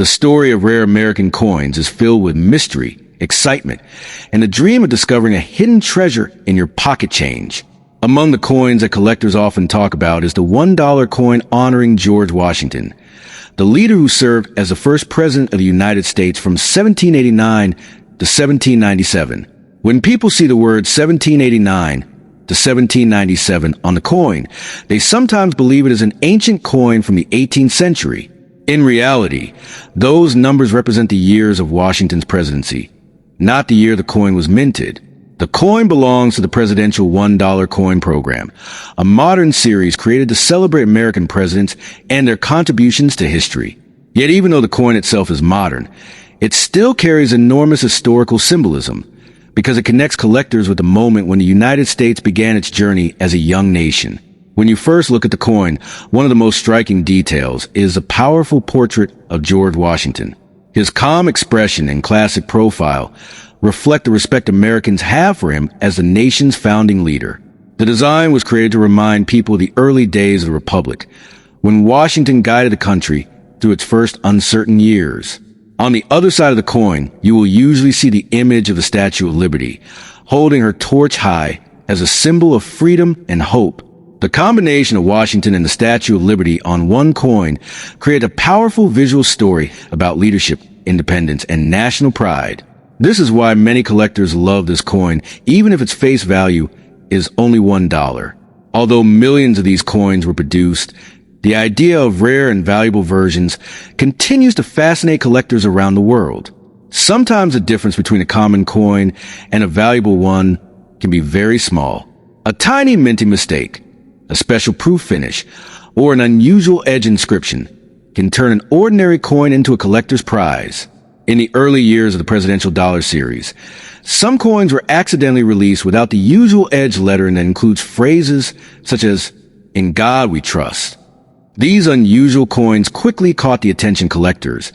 The story of rare American coins is filled with mystery, excitement, and the dream of discovering a hidden treasure in your pocket change. Among the coins that collectors often talk about is the $1 coin honoring George Washington, the leader who served as the first president of the United States from 1789 to 1797. When people see the word 1789 to 1797 on the coin, they sometimes believe it is an ancient coin from the 18th century. In reality, those numbers represent the years of Washington's presidency, not the year the coin was minted. The coin belongs to the Presidential $1 Coin Program, a modern series created to celebrate American presidents and their contributions to history. Yet even though the coin itself is modern, it still carries enormous historical symbolism because it connects collectors with the moment when the United States began its journey as a young nation. When you first look at the coin, one of the most striking details is a powerful portrait of George Washington. His calm expression and classic profile reflect the respect Americans have for him as the nation's founding leader. The design was created to remind people of the early days of the Republic, when Washington guided the country through its first uncertain years. On the other side of the coin, you will usually see the image of the Statue of Liberty, holding her torch high as a symbol of freedom and hope. The combination of Washington and the Statue of Liberty on one coin created a powerful visual story about leadership, independence, and national pride. This is why many collectors love this coin, even if its face value is only $1. Although millions of these coins were produced, the idea of rare and valuable versions continues to fascinate collectors around the world. Sometimes the difference between a common coin and a valuable one can be very small. A tiny minting mistake, a special proof finish, or an unusual edge inscription can turn an ordinary coin into a collector's prize. In the early years of the Presidential Dollar series, some coins were accidentally released without the usual edge lettering that includes phrases such as, "In God we trust." These unusual coins quickly caught the attention collectors,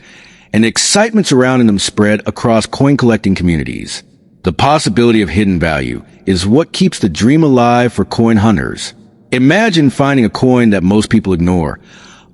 and the excitement surrounding them spread across coin collecting communities. The possibility of hidden value is what keeps the dream alive for coin hunters. Imagine finding a coin that most people ignore,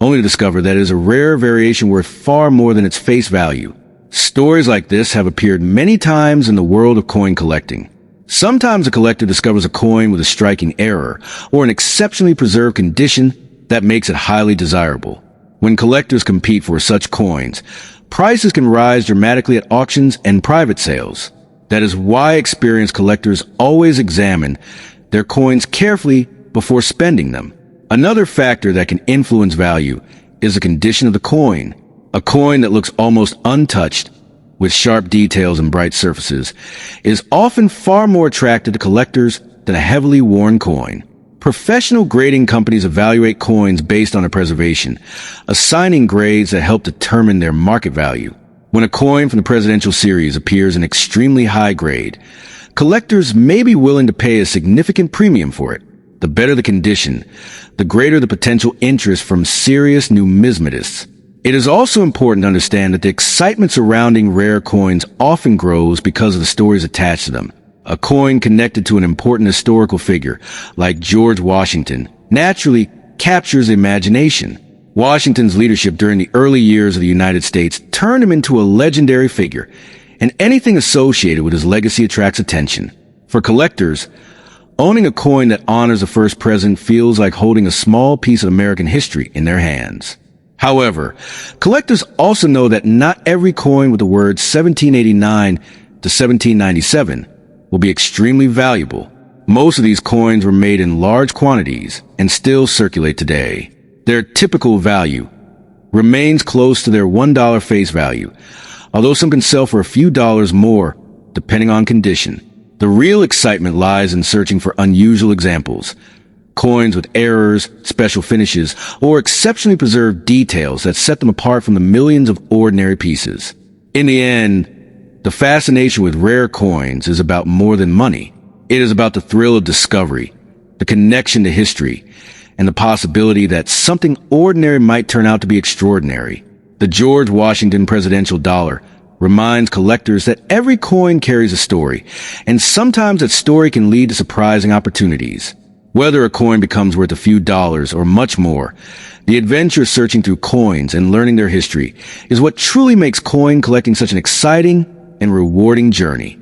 only to discover that it is a rare variation worth far more than its face value. Stories like this have appeared many times in the world of coin collecting. Sometimes a collector discovers a coin with a striking error or an exceptionally preserved condition that makes it highly desirable. When collectors compete for such coins, prices can rise dramatically at auctions and private sales. That is why experienced collectors always examine their coins carefully before spending them. Another factor that can influence value is the condition of the coin. A coin that looks almost untouched, with sharp details and bright surfaces, is often far more attractive to collectors than a heavily worn coin. Professional grading companies evaluate coins based on their preservation, assigning grades that help determine their market value. When a coin from the presidential series appears in extremely high grade, collectors may be willing to pay a significant premium for it. The better the condition, the greater the potential interest from serious numismatists. It is also important to understand that the excitement surrounding rare coins often grows because of the stories attached to them. A coin connected to an important historical figure, like George Washington, naturally captures the imagination. Washington's leadership during the early years of the United States turned him into a legendary figure, and anything associated with his legacy attracts attention. For collectors, owning a coin that honors the first president feels like holding a small piece of American history in their hands. However, collectors also know that not every coin with the words 1789 to 1797 will be extremely valuable. Most of these coins were made in large quantities and still circulate today. Their typical value remains close to their $1 face value, although some can sell for a few dollars more, depending on condition. The real excitement lies in searching for unusual examples, coins with errors, special finishes, or exceptionally preserved details that set them apart from the millions of ordinary pieces. In the end, the fascination with rare coins is about more than money. It is about the thrill of discovery, the connection to history, and the possibility that something ordinary might turn out to be extraordinary. The George Washington Presidential Dollar reminds collectors that every coin carries a story, and sometimes that story can lead to surprising opportunities. Whether a coin becomes worth a few dollars or much more, The adventure searching through coins and learning their history is what truly makes coin collecting such an exciting and rewarding journey.